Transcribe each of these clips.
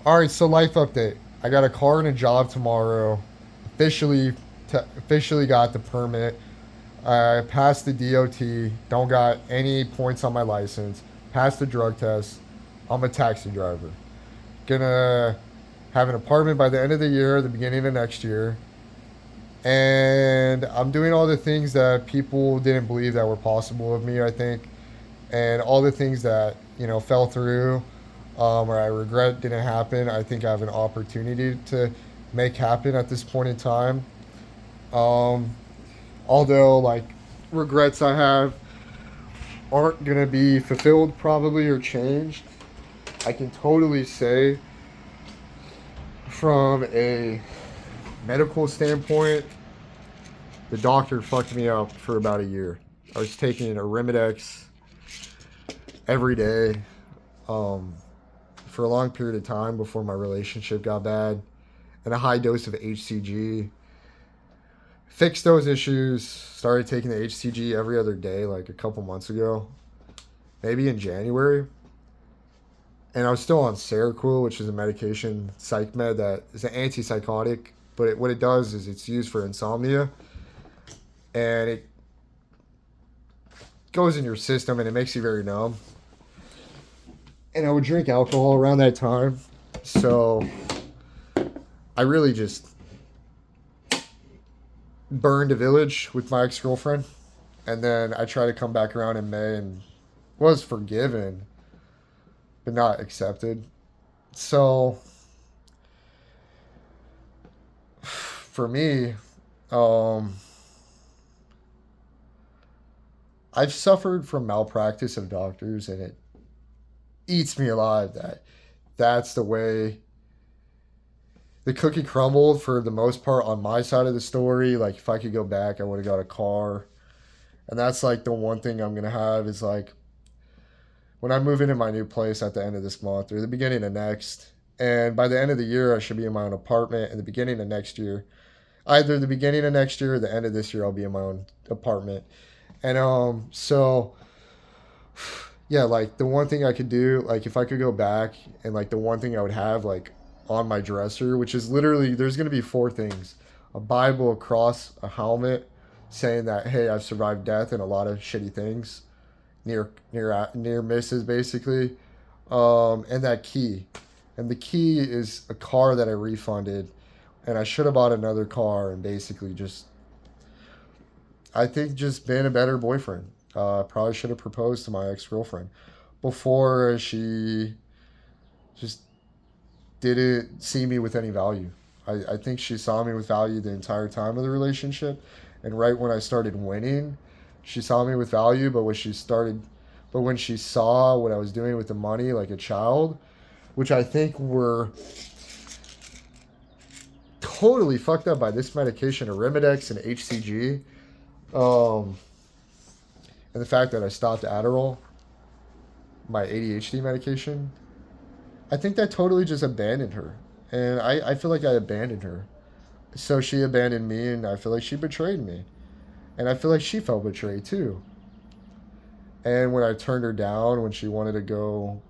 All right, so life update. I got a car and a job tomorrow. Officially, officially got the permit. I passed the DOT. Don't got any points on my license. Passed the drug test. I'm a taxi driver. Gonna have an apartment by the end of the year, the beginning of next year. And I'm doing all the things that people didn't believe that were possible of me, I think. And all the things that, fell through or I regret didn't happen, I think I have an opportunity to make happen at this point in time. Um, Although, like, regrets I have aren't going to be fulfilled probably or changed, I can totally say from a medical standpoint, the doctor fucked me up for about a year. I was taking Arimidex every day um, for a long period of time before my relationship got bad, and a high dose of HCG. Fixed those issues, started taking the HCG every other day like a couple months ago, maybe in January. And I was still on Seroquel, which is a medication, psych med, that is an antipsychotic. But what it does is it's used for insomnia, and it goes in your system and it makes you very numb. And I would drink alcohol around that time. So I really just burned a village with my ex girlfriend. And then I tried to come back around in May and was forgiven, but not accepted. So for me, um, I've suffered from malpractice of doctors, and it eats me alive that that's the way the cookie crumbled for the most part on my side of the story. Like, if I could go back, I would have got a car. And that's like the one thing I'm going to have is like when I move into my new place at the end of this month or the beginning of next. And by the end of the year, I should be in my own apartment. And the beginning of next year, either the beginning of next year or the end of this year, I'll be in my own apartment. And so yeah, like the one thing I could do, like if I could go back and like the one thing I would have like on my dresser, which is literally there's gonna be four things: a Bible, a cross, a helmet, saying that hey, I've survived death and a lot of shitty things, near misses basically, and that key, and the key is a car that I refunded, and I should have bought another car and basically just I think just being a better boyfriend. Probably should have proposed to my ex girlfriend before she just didn't see me with any value. I think she saw me with value the entire time of the relationship, and right when I started winning, she saw me with value. But when she saw what I was doing with the money, like a child, which I think were totally fucked up by this medication, Arimidex and HCG, um, and the fact that I stopped Adderall, my ADHD medication, I think that totally just abandoned her. And I feel like I abandoned her. So she abandoned me, and I feel like she betrayed me. And I feel like she felt betrayed too. And when I turned her down, when she wanted to go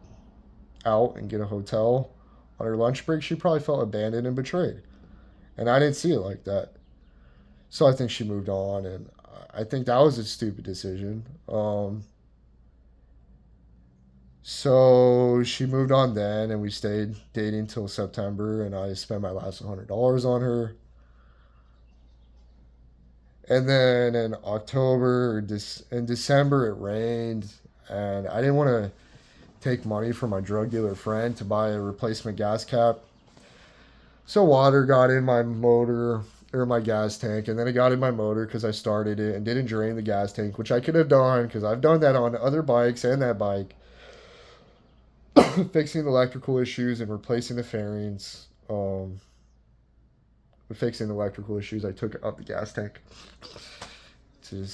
out and get a hotel on her lunch break, she probably felt abandoned and betrayed. And I didn't see it like that. So I think she moved on, and I think that was a stupid decision. So she moved on then, and we stayed dating till September, and I spent my last $100 on her. And then in in December, it rained, and I didn't want to take money from my drug dealer friend to buy a replacement gas cap. So water got in my motor or my gas tank, and then it got in my motor because I started it and didn't drain the gas tank, which I could have done because I've done that on other bikes and that bike. Fixing the electrical issues and replacing the fairings. Fixing the electrical issues, I took up the gas tank to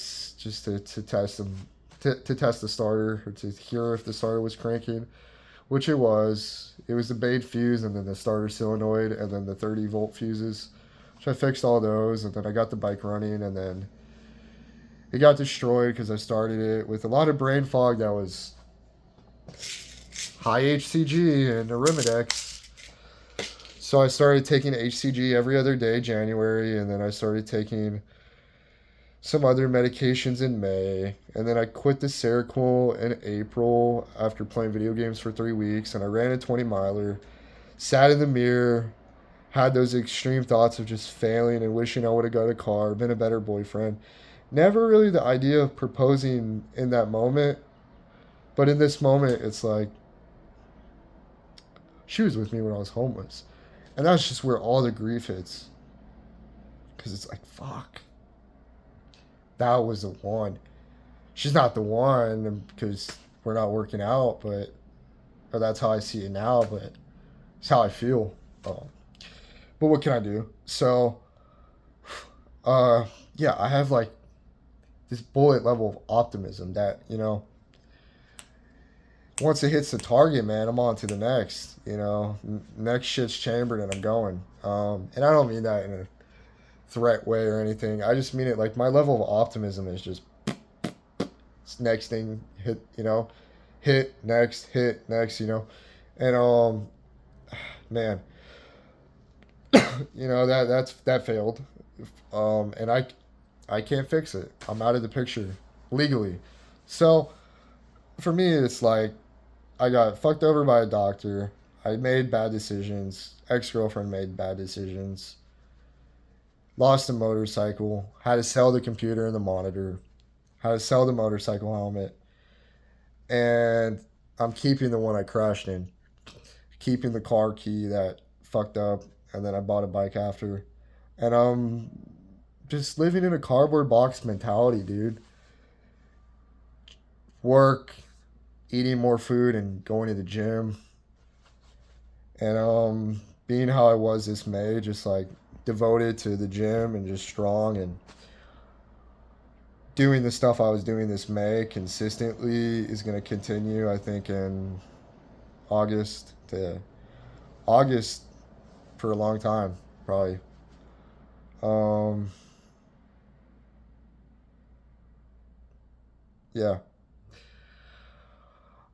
test them, to test the starter or to hear if the starter was cranking, which it was. It was the bait fuse and then the starter solenoid and then the 30-volt fuses. So I fixed all those, and then I got the bike running, and then it got destroyed because I started it with a lot of brain fog that was high HCG and Arimidex. So I started taking HCG every other day January, and then I started taking some other medications in May, and then I quit the Seroquel in April after playing video games for 3 weeks, and I ran a 20 miler, sat in the mirror, had those extreme thoughts of just failing and wishing I would have got a car, been a better boyfriend. Never really the idea of proposing in that moment, but in this moment, it's like she was with me when I was homeless. And that's just where all the grief hits. Because it's like, fuck, that was the one. She's not the one because we're not working out, but, or that's how I see it now, but it's how I feel. Um, but what can I do? So, yeah, I have like this bullet level of optimism that, once it hits the target, man, I'm on to the next. Next shit's chambered and I'm going. And I don't mean that in a threat way or anything. I just mean it like my level of optimism is just next thing hit, hit next, and man, that failed, and I can't fix it. I'm out of the picture legally, so for me it's like I got fucked over by a doctor. I made bad decisions. Ex girlfriend made bad decisions. Lost a motorcycle. Had to sell the computer and the monitor. Had to sell the motorcycle helmet. And I'm keeping the one I crashed in. Keeping the car key that fucked up. And then I bought a bike after. And I'm just living in a cardboard box mentality, dude. Work, eating more food, and going to the gym. And being how I was this May, just like devoted to the gym and just strong and doing the stuff I was doing this May consistently is going to continue, I think, in August to August for a long time, probably. Um, yeah.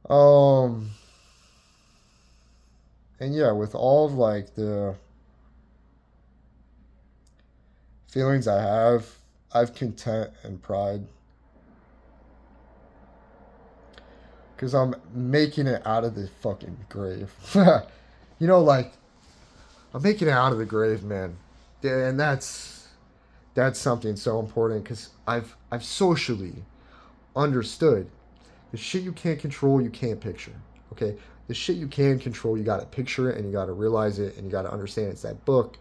Um, and yeah, with all of like the feelings I've content and pride because I'm making it out of the fucking grave. Like I'm making it out of the grave, man. Yeah, and that's something so important because I've socially understood the shit you can't control, you can't picture. Okay, the shit you can control, you gotta picture it and you gotta realize it and you gotta understand it's that book,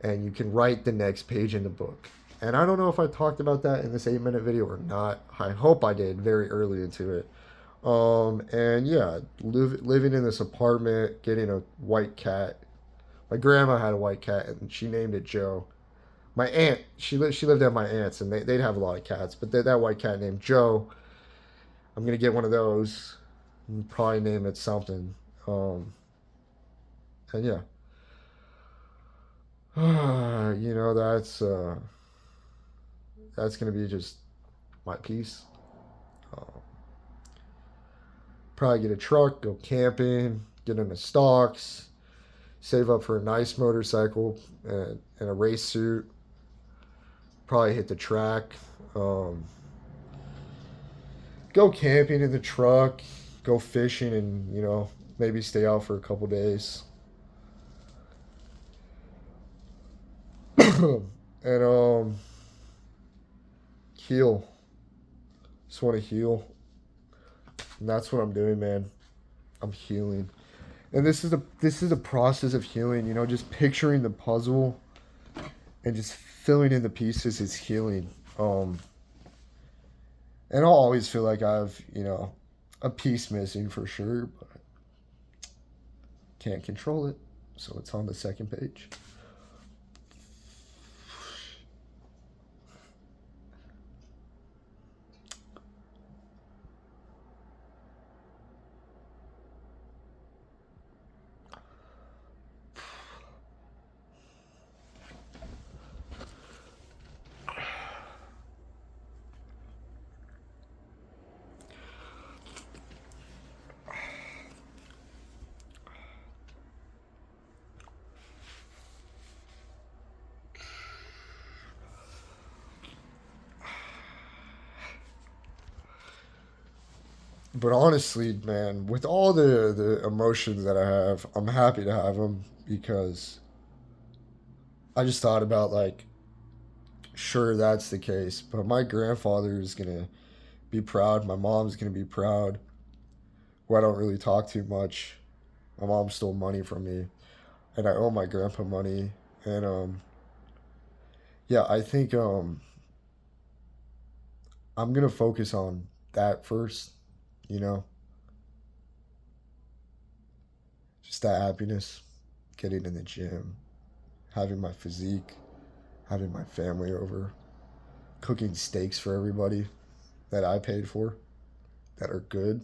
and you can write the next page in the book. And I don't know if I talked about that in this 8 minute video or not. I hope I did very early into it. And yeah, living in this apartment, getting a white cat. My grandma had a white cat and she named it Joe. My aunt, she lived at my aunt's and they'd have a lot of cats, but that white cat named Joe, I'm gonna get one of those and probably name it something. Um, and yeah, that's gonna be just my piece. Uh, Probably get a truck, go camping, get into stocks, save up for a nice motorcycle and a race suit. Probably hit the track. Um, Go camping in the truck. Go fishing, and maybe stay out for a couple days. And heal. Just want to heal, and that's what I'm doing, man. I'm healing, and this is a process of healing. Just picturing the puzzle and just filling in the pieces is healing. And I'll always feel like I've a piece missing for sure, but can't control it, so it's on the second page. But honestly, man, with all the emotions that I have, I'm happy to have them because I just thought about like, sure, that's the case, but my grandfather is gonna be proud. My mom's gonna be proud. Who I don't really talk too much. My mom stole money from me, and I owe my grandpa money. And yeah, I think I'm gonna focus on that first. You know, just that happiness, getting in the gym, having my physique, having my family over, cooking steaks for everybody that I paid for that are good.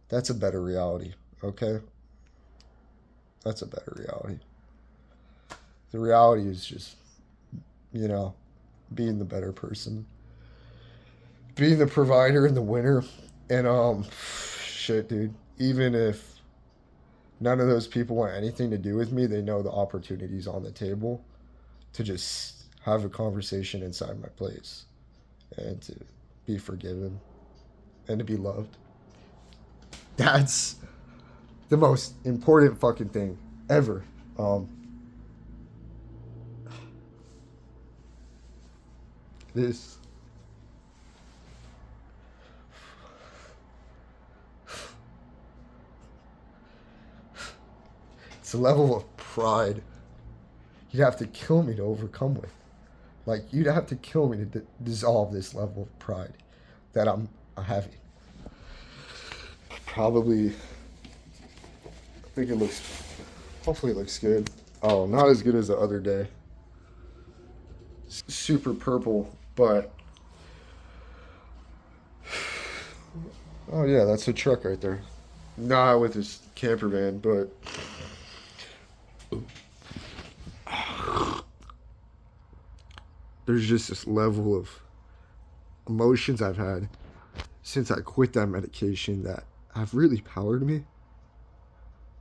That's a better reality, okay? That's a better reality. The reality is just, you know, being the better person, being the provider and the winner. And shit, dude. Even if none of those people want anything to do with me, they know the opportunities on the table to just have a conversation inside my place and to be forgiven and to be loved. That's the most important fucking thing ever. Um, this it's a level of pride you'd have to kill me to overcome with. Like you'd have to kill me to dissolve this level of pride that I'm having. Probably, I think it looks. Hopefully, it looks good. Oh, not as good as the other day. Super purple, but oh yeah, that's a truck right there. Not with this camper van, but there's just this level of emotions I've had since I quit that medication that have really powered me,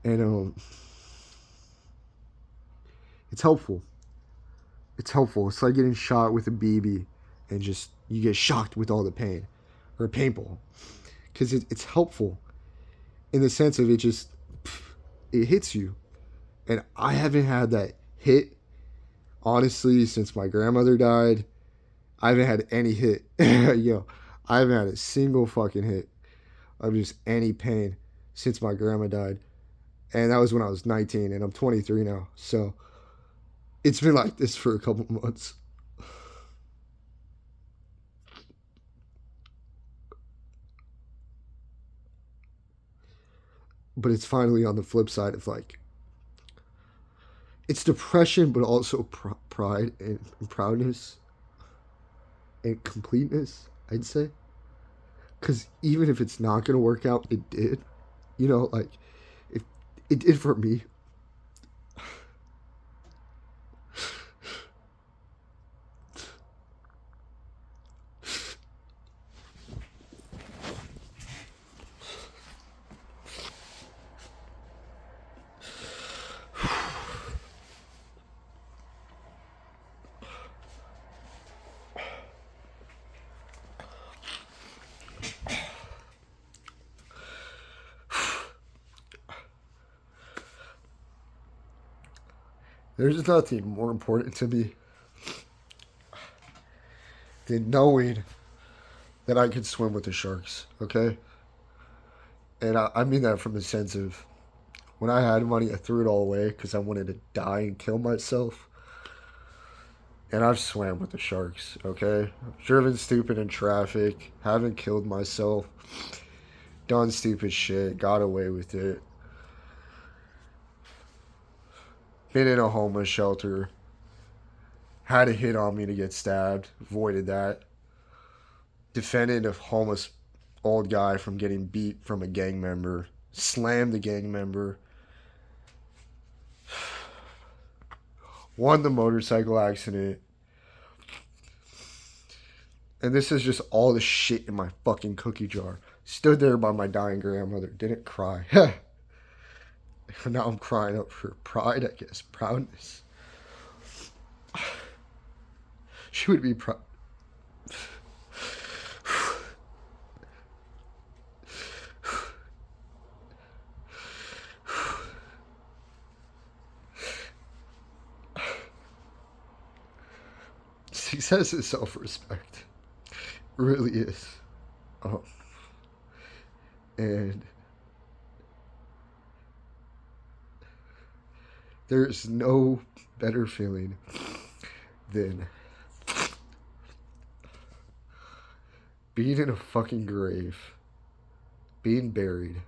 and it's helpful. It's helpful. It's like getting shot with a BB, and just you get shocked with all the pain, or a paintball, because it's helpful in the sense of it hits you, and I haven't had that hit honestly since my grandmother died. I haven't had any hit. Yo, I haven't had a single fucking hit of just any pain since my grandma died. And that was when I was 19 and I'm 23 now. So it's been like this for a couple months. But it's finally on the flip side of like, it's depression, but also pride and proudness and completeness, I'd say. Because even if it's not going to work out, it did. You know, like, it, it did for me. There's nothing more important to me than knowing that I could swim with the sharks, okay? And I mean that from the sense of when I had money, I threw it all away because I wanted to die and kill myself. And I've swam with the sharks, okay? I've driven stupid in traffic, haven't killed myself, done stupid shit, got away with it, been in a homeless shelter, had a hit on me to get stabbed, avoided that, defended a homeless old guy from getting beat from a gang member, slammed the gang member, won the motorcycle accident. And this is just all the shit in my fucking cookie jar. Stood there by my dying grandmother, didn't cry. Now I'm crying up for pride, I guess. Proudness. She would be proud. Success is self-respect. It really is. Um, and there's no better feeling than being in a fucking grave, being buried,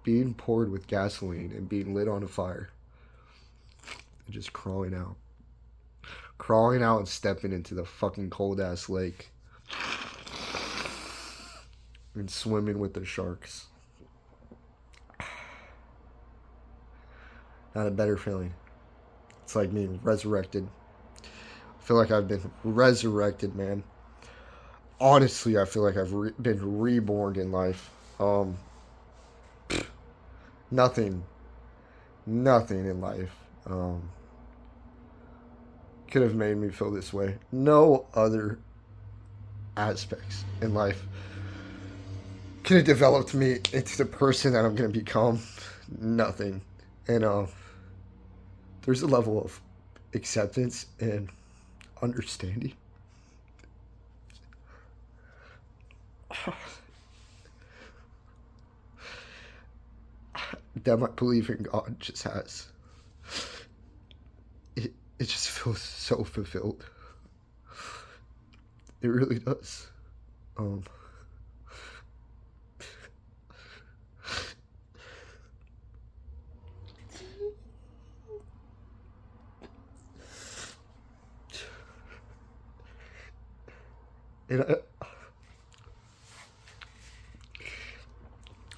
being poured with gasoline, and being lit on a fire, and just crawling out. Crawling out and stepping into the fucking cold ass lake and swimming with the sharks. Not a better feeling. It's like being resurrected. I feel like I've been resurrected, man. Honestly, I feel like I've been reborn in life. Nothing in life could have made me feel this way. No other aspects in life could have developed me into the person that I'm going to become. Nothing. And there's a level of acceptance and understanding that my belief in God just has. It just feels so fulfilled. It really does. And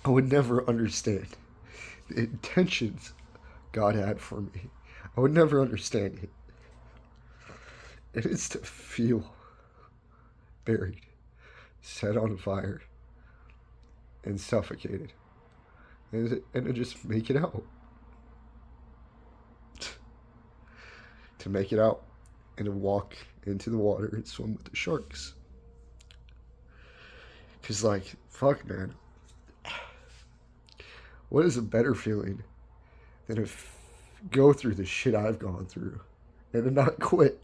I would never understand the intentions God had for me. I would never understand it. And it's to feel buried, set on fire, and suffocated. And to just make it out. To make it out and to walk into the water and swim with the sharks. Because, like, fuck, man. What is a better feeling than to go through the shit I've gone through and to not quit?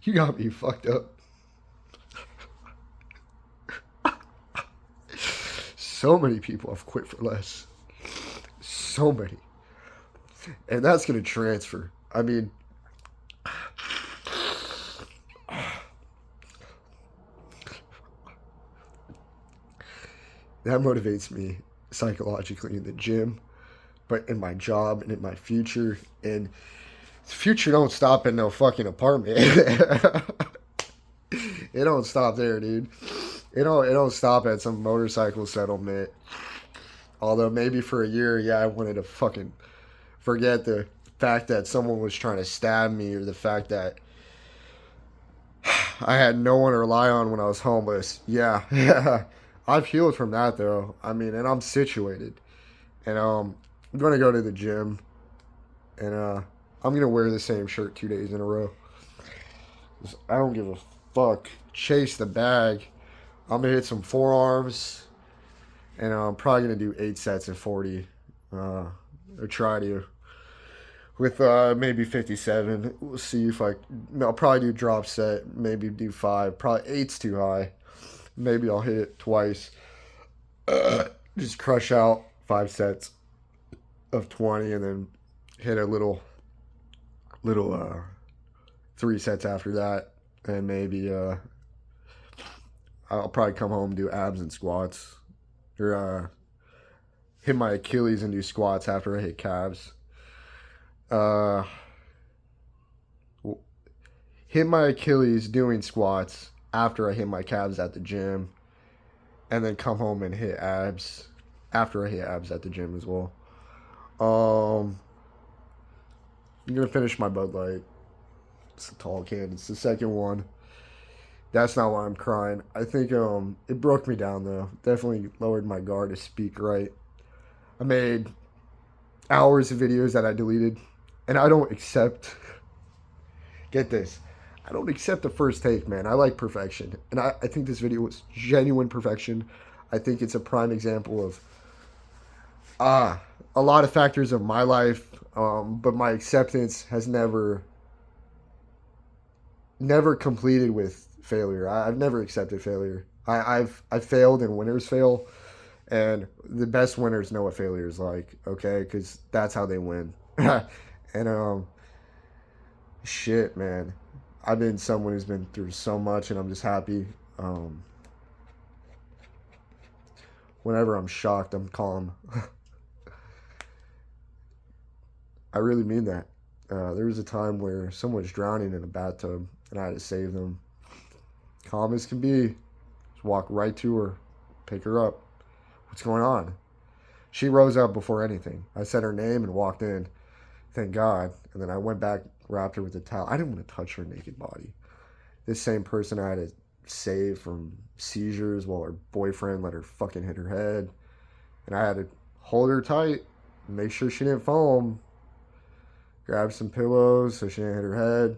You got me fucked up. So many people have quit for less. So many. And that's going to transfer. I mean, that motivates me psychologically in the gym, but in my job and in my future. And the future don't stop in no fucking apartment. It don't stop there, dude. It don't stop at some motorcycle settlement. Although maybe for a year, yeah, I wanted to fucking forget the fact that someone was trying to stab me, or the fact that I had no one to rely on when I was homeless. Yeah. I've healed from that, though. I mean, and I'm situated. And I'm going to go to the gym. And I'm going to wear the same shirt 2 days in a row. I don't give a fuck. Chase the bag. I'm going to hit some forearms. And I'm probably going to do 8 sets of 40. Or try to. With maybe 57. We'll see if I'll probably do drop set. Maybe do 5. Probably 8's too high. Maybe I'll hit it twice. Just crush out 5 sets of 20 and then hit a little 3 sets after that. And maybe I'll probably come home and do abs and squats. Or hit my Achilles and do squats after I hit calves. Hit my Achilles doing squats after I hit my calves at the gym, and then come home and hit abs after I hit abs at the gym as well. I'm gonna finish my Bud Light. It's a tall can. It's the second one. That's not why I'm crying. I think it broke me down though. Definitely lowered my guard to speak right. I made hours of videos that I deleted, and I don't accept Get this. I don't accept the first take, man. I like perfection. And I think this video was genuine perfection. I think it's a prime example of ah, a lot of factors of my life, but my acceptance has never completed with failure. I've never accepted failure. I've failed and winners fail, and the best winners know what failure is like. Okay, because that's how they win. And shit, man, I've been someone who's been through so much, and I'm just happy. Whenever I'm shocked, I'm calm. I really mean that. There was a time where someone was drowning in a bathtub, and I had to save them. Calm as can be. Just walk right to her, pick her up. What's going on? She rose up before anything. I said her name and walked in. Thank God. And then I went back, wrapped her with a towel. I didn't want to touch her naked body. This same person I had to save from seizures while her boyfriend let her fucking hit her head. And I had to hold her tight, make sure she didn't foam, grab some pillows so she didn't hit her head.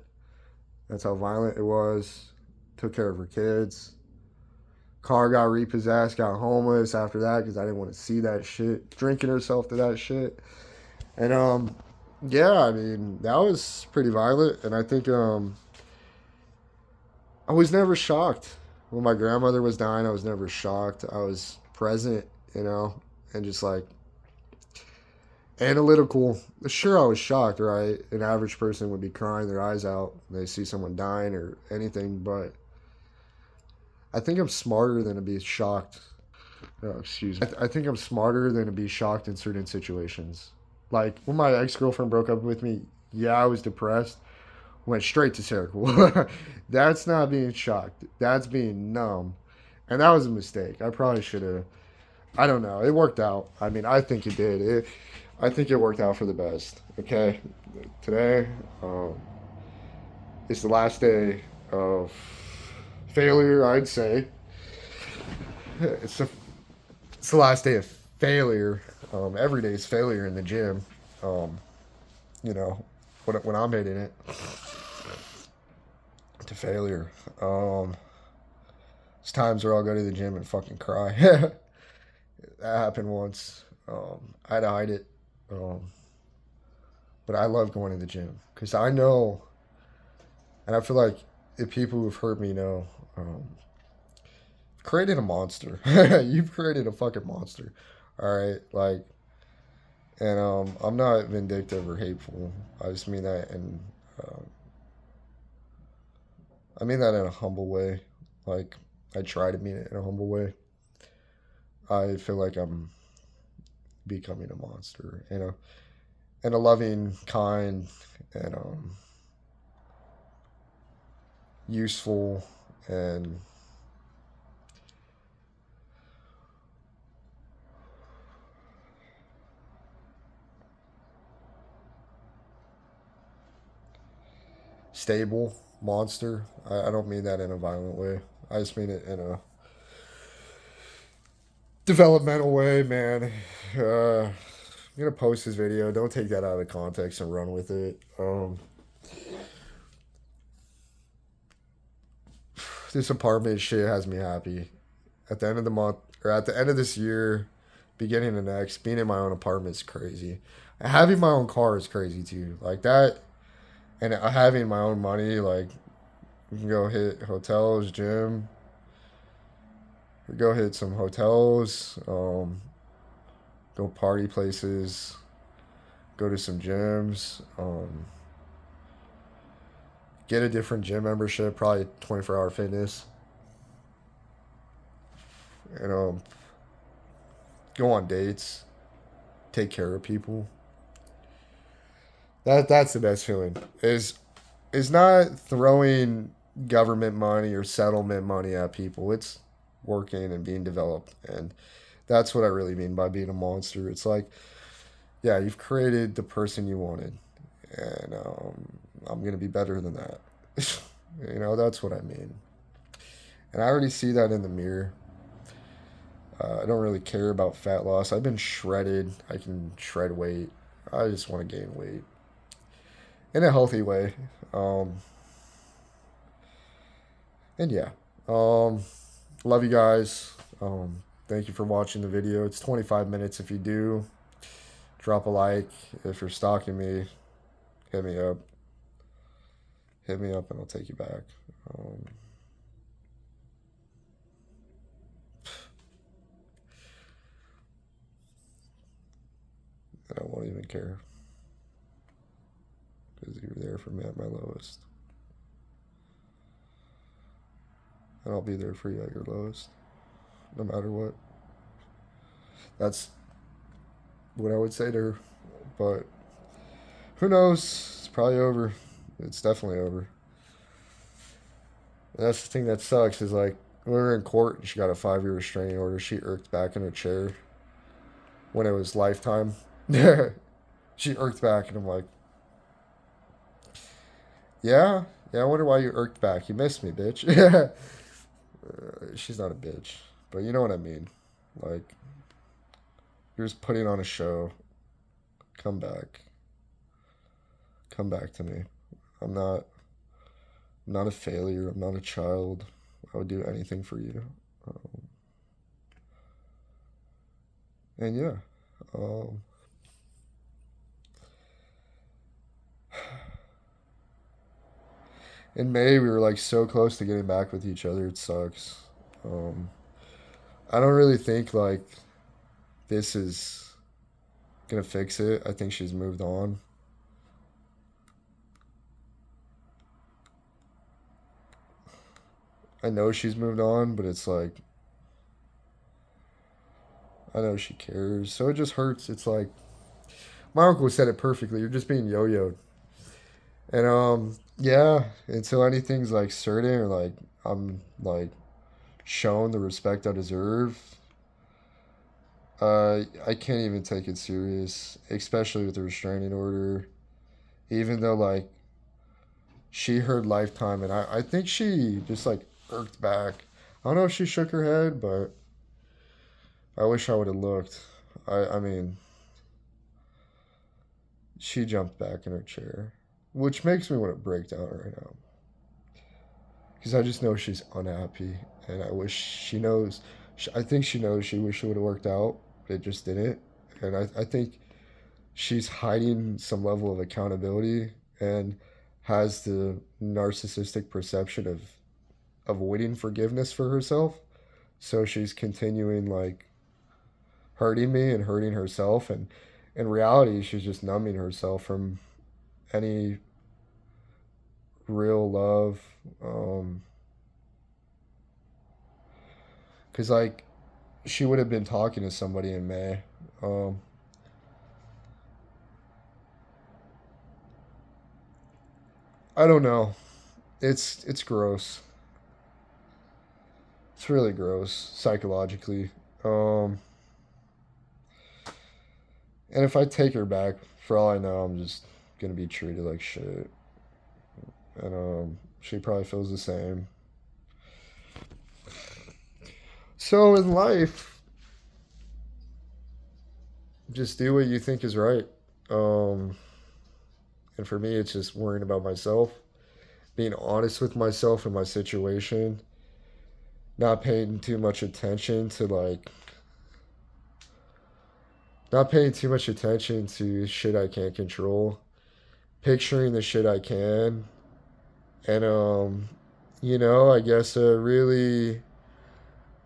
That's how violent it was. Took care of her kids. Car got repossessed, got homeless after that because I didn't want to see that shit. Drinking herself to that shit. And yeah, I mean, that was pretty violent. And I think I was never shocked. When my grandmother was dying, I was never shocked. I was present, and just like analytical. Sure, I was shocked, right? An average person would be crying their eyes out when they see someone dying or anything, but I think I'm smarter than to be shocked. Oh, excuse me. I think I'm smarter than to be shocked in certain situations. Like when my ex girlfriend broke up with me, yeah, I was depressed. Went straight to hysterical. That's not being shocked. That's being numb. And that was a mistake. I probably should have. I don't know. It worked out. I mean, I think it did. I think it worked out for the best. Okay, today is the last day of failure. I'd say it's the last day of failure. Every day is failure in the gym. You know, when I'm hitting it to failure. There's times where I'll go to the gym and fucking cry. That happened once. I had to hide it. But I love going to the gym because I know, and I feel like if people who've hurt me know, created a monster. You've created a fucking monster. All right, like, and I'm not vindictive or hateful. I just mean that, and I mean that in a humble way. Like, I try to mean it in a humble way. I feel like I'm becoming a monster, and a loving, kind, and useful, and stable monster. I don't mean that in a violent way. I just mean it in a developmental way, man. I'm gonna post this video. Don't take that out of context and run with it. This apartment shit has me happy. At the end of the month, or at the end of this year, beginning of next, being in my own apartment is crazy. Having my own car is crazy too. Like that, and having my own money, like we can go hit hotels, gym. We go hit some hotels. Go party places. Go to some gyms. Get a different gym membership, probably 24-hour fitness. And go on dates. Take care of people. That's the best feeling. Is not throwing government money or settlement money at people. It's working and being developed, and that's what I really mean by being a monster. It's like, yeah, you've created the person you wanted, and I'm gonna be better than that. That's what I mean, and I already see that in the mirror. I don't really care about fat loss. I've been shredded. I can shred weight. I just want to gain weight in a healthy way. And yeah, um, love you guys. Thank you for watching the video. It's 25 minutes. If you do, drop a like. If you're stalking me, hit me up. Hit me up and I'll take you back. Um, and I won't even care because you were there for me at my lowest. And I'll be there for you at your lowest, no matter what. That's what I would say to her. But who knows? It's probably over. It's definitely over. And that's the thing that sucks is like when we were in court and she got a 5-year restraining order, she irked back in her chair when it was lifetime. She irked back and I'm like, yeah, yeah, I wonder why you irked back. You missed me, bitch. She's not a bitch, but you know what I mean. Like, you're just putting on a show. Come back. Come back to me. I'm not I'm not a failure. I'm not a child. I would do anything for you. Um, and yeah, um, in May we were like so close to getting back with each other. It sucks. Um, I don't really think like this is gonna fix it. I think she's moved on. I know she's moved on, but it's like I know she cares. So it just hurts. It's like my uncle said it perfectly. You're just being yo-yoed. And yeah, until anything's like certain or like I'm like shown the respect I deserve, I can't even take it serious, especially with the restraining order. Even though like she heard lifetime, and I think she just like irked back. I don't know if she shook her head, but I wish I would have looked. I mean, she jumped back in her chair, which makes me want to break down right now because I just know she's unhappy, and I wish she knows. I think she knows she wish it would have worked out, but it just didn't. And I think she's hiding some level of accountability and has the narcissistic perception of avoiding forgiveness for herself. So she's continuing like hurting me and hurting herself, and in reality she's just numbing herself from any real love. Because like she would have been talking to somebody in May. Um, I don't know. It's gross. It's really gross psychologically. Um, and if I take her back, for all I know, I'm just gonna be treated like shit. And she probably feels the same. So in life, just do what you think is right. Um, and for me, it's just worrying about myself, being honest with myself and my situation, not paying too much attention to like, not paying too much attention to shit I can't control, picturing the shit I can, and I guess really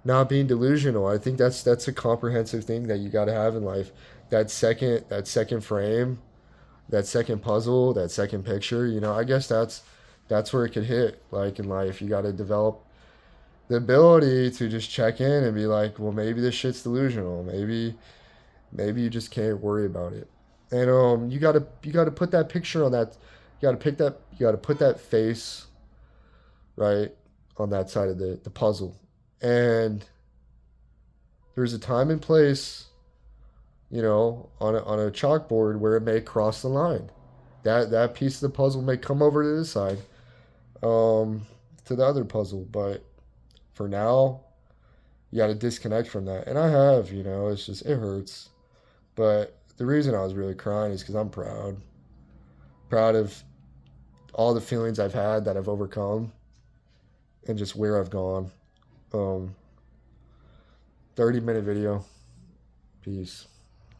not being delusional. I think that's a comprehensive thing that you got to have in life. That second frame, that second puzzle, that second picture. I guess that's where it could hit. Like in life, you got to develop the ability to just check in and be like, well, maybe this shit's delusional. Maybe you just can't worry about it. And you gotta put that picture on that. You gotta put that face right on that side of the puzzle. And there's a time and place, on a chalkboard where it may cross the line. That piece of the puzzle may come over to this side, um, to the other puzzle, but for now, you got to disconnect from that. And I have, it's just it hurts. But the reason I was really crying is because I'm proud of all the feelings I've had that I've overcome, and just where I've gone. 30-minute video. Peace.